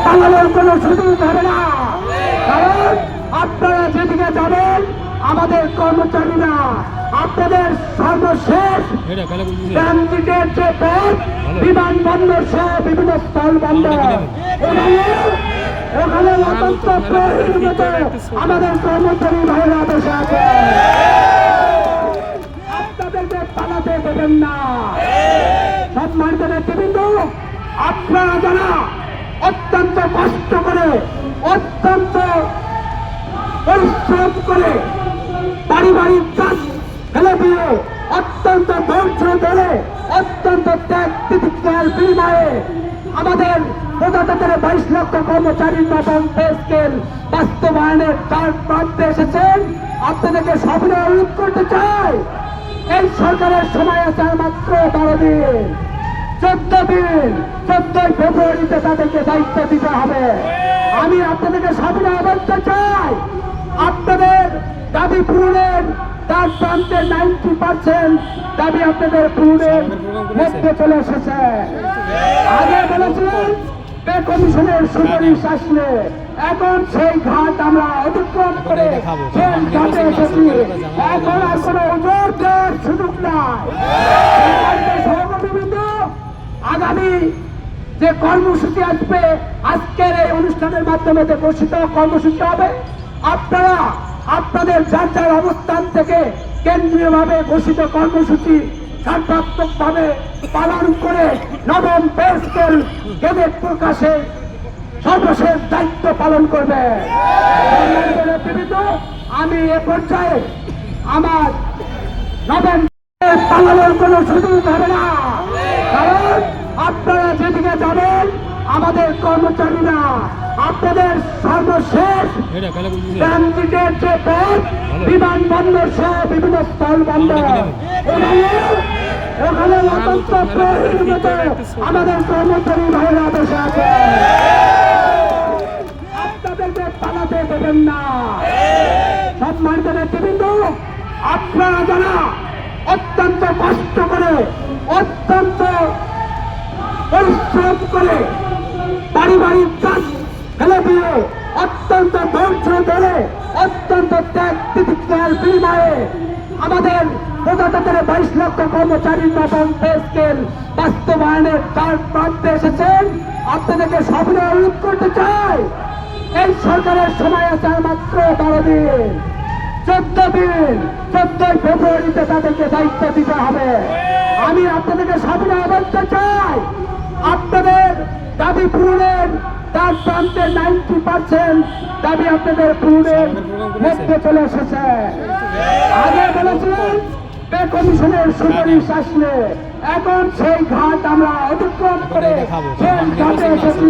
পালানোর কোনো সুযোগ হবে না, কারণ আপনারা যেদিকে যাবেন আমাদের কর্মচারীরা আপনাদের সর্বশেষ ট্রানজিটের যে পথ বিমানবন্দর সহ বিভিন্ন স্থল বন্দর ওখানে অত্যন্ত প্রহরীর মতো আমাদের কর্মচারী ভাইরা বসে আছে। আপনাদেরকে পালাতে দেবেন না। সম্মানিত নেতৃবৃন্দ, আপনারা যারা অত্যন্ত কষ্ট করে অত্যন্ত পরিশ্রম করে পারিবারিক কাজ ফেলে দিয়ে অত্যন্ত ধৈর্য ধরে অত্যন্ত ত্যাগ তিতিক্ষার বিনিময়ে আমাদের প্রজাতন্ত্রের 22 লক্ষ কর্মচারীর নবম পে স্কেল বাস্তবায়নের তার প্রান্তে এসেছেন। আপনাদেরকে সবাই অনুরোধ করতে চাই, এই সরকারের সময় আছে আর মাত্র 12 দিন, 14 দিন, 14 ফেব্রুয়ারিতে তাদেরকে দায়িত্ব দিতে হবে। আমি আপনাদেরকে সবাই বলতে চাই, আপনাদের দাবি পূরণের তার প্রান্তে 90% দাবি আপনাদের পূরণের মধ্যে চলে এসেছে। আগে বলেছিলেন পে কমিশনের সুপারিশ আসলে, এখন সেই ঘাট আমরা অতিক্রম করে সেই ঘাটে এসেছি। এখন আর কোনো ওজোর দেওয়ার সুযোগ নাই। সহকর্মীবৃন্দ, আগামী যে কর্মসূচি আসবে, আজকের এই অনুষ্ঠানের মাধ্যমে যে ঘোষিত কর্মসূচি হবে, আপনারা আপনাদের যার যার অবস্থান থেকে কেন্দ্রীয়ভাবে ঘোষিত কর্মসূচি সার্বত্রিকভাবে পালন করে নবম পে স্কেল গেজেট প্রকাশে সর্বশেষ দায়িত্ব পালন করবে। আমি এ পর্যায়ে আমার নবম পালনের কোনো সুযোগ হবে না, কারণ আপনারা যেদিকে যাবেন আমাদের কর্মচারীরা আপনাদের সর্বশেষ ট্রানজিটের যে পথ বিমানবন্দর সহ বিভিন্ন স্থল বন্দর ওখানে অত্যন্ত প্রহরীর মতো আমাদের কর্মচারী ভাইরা বসে আছে। আপনাদেরকে পালাতে দেবেন না। সম্মানিত নেতৃবৃন্দ, আপনারা যারা অত্যন্ত কষ্ট করে অত্যন্ত পরিশ্রম করে পারিবারিক কাজ ফেলে দিয়ে অত্যন্ত ধৈর্য ধরে অত্যন্ত ত্যাগ তিতিক্ষার বিনিময়ে আমাদের প্রজাতন্ত্রের 22 লক্ষ কর্মচারীর নবম পে স্কেল বাস্তবায়নের তার প্রান্তে এসেছেন। আপনাদেরকে সবাই অনুরোধ করতে চাই, এই সরকারের সময় আছে আর মাত্র 12 দিন, 14 দিন, 14 ফেব্রুয়ারিতে তাদেরকে দায়িত্ব দিতে হবে। আমি আপনাদেরকে সবাই বলতে চাই, আপনাদের দাবি পূরণের তার প্রান্তে 90% দাবি আপনাদের পূরণের মধ্যে চলে এসেছে। আগে বলেছিলেন পে কমিশনের সুপারিশ আসলে, এখন সেই ঘাট আমরা অতিক্রম করে সেই ঘাটে এসেছি।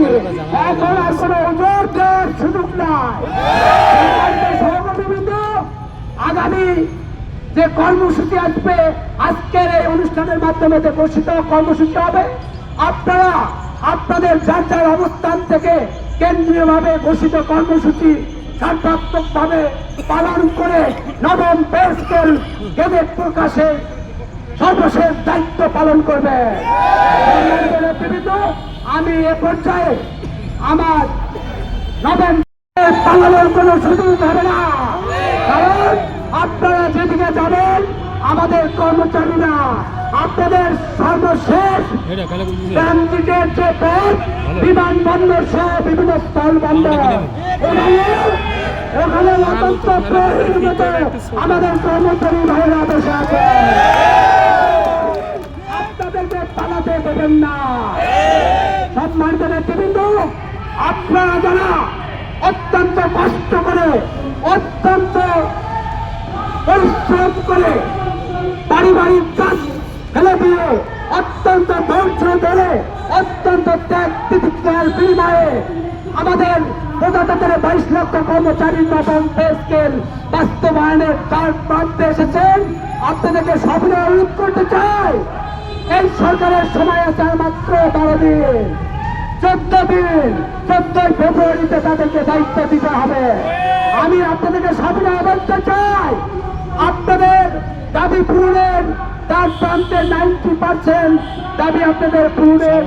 এখন আর কোনো ওজোর দেওয়ার সুযোগ নাই। সহকর্মীবৃন্দ, আগামী যে কর্মসূচি আসবে, আজকের এই অনুষ্ঠানের মাধ্যমে যে ঘোষিত কর্মসূচি হবে, আপনারা আপনাদের যার যার অবস্থান থেকে কেন্দ্রীয়ভাবে ঘোষিত কর্মসূচি সার্বত্রিকভাবে পালন করে নবম পে স্কেল গেজেট প্রকাশে সর্বশেষ দায়িত্ব পালন করবে। আমি এ পর্যায়ে আমার নবম পালনের কোনো সুযোগ হবে না, কারণ আপনারা যেদিকে যাবেন আমাদের কর্মচারীরা আপনাদের সর্বশেষ ট্রানজিটের যে পথ বিমানবন্দর সহ বিভিন্ন স্থল বন্দর ওখানে অত্যন্ত প্রহরীর মতো আমাদের কর্মচারী ভাইরা বসে আছে। আপনাদেরকে পালাতে দেবেন না। সম্মানিত নেতৃবৃন্দ, আপনারা যারা অত্যন্ত কষ্ট করে অত্যন্ত পরিশ্রম করে পারিবারিক কাজ ফেলে দিয়ে অত্যন্ত ধৈর্য ধরে অত্যন্ত ত্যাগ তিতিক্ষার বিনিময়ে আমাদের প্রজাতন্ত্রের 22 লক্ষ কর্মচারীর নবম পে স্কেল বাস্তবায়নের তার প্রান্তে এসেছেন। আপনাদেরকে সবাই অনুরোধ করতে চাই, এই সরকারের সময় আছে আর মাত্র 12 দিন, 14 দিন, 14 ফেব্রুয়ারিতে তাদেরকে দায়িত্ব দিতে হবে। আমি আপনাদেরকে সবাই বলতে চাই, আপনাদের দাবি পূরণের তার প্রান্তে 90% দাবি আপনাদের পূরণের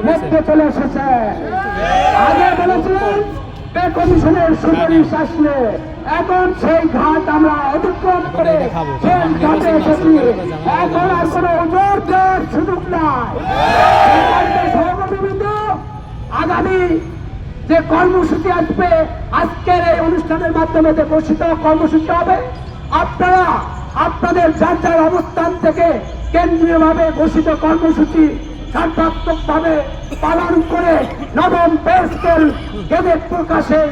মধ্যে চলে এসেছে। আগে বলেছিলেন পে কমিশনের সুপারিশ আসলে, এখন সেই ঘাট আমরা অতিক্রম করে শেষ ঘাটে এসেছি। এখন আর কোনো ওজোর দেওয়ার সুযোগ নাই। সহকর্মীবৃন্দ, আগামী যে কর্মসূচি আসবে, আজকের এই অনুষ্ঠানের মাধ্যমে যে ঘোষিত কর্মসূচি হবে, আপনারা আপনাদের যার যার অবস্থান থেকে কেন্দ্রীয়ভাবে ঘোষিত কর্মসূচি সার্বত্রিকভাবে পালন করে নবম পে স্কেল গেজেট প্রকাশের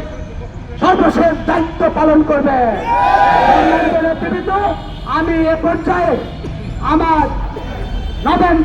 সর্বশেষ দায়িত্ব পালন করবে। আমি এ পর্যায়ে আমার নবম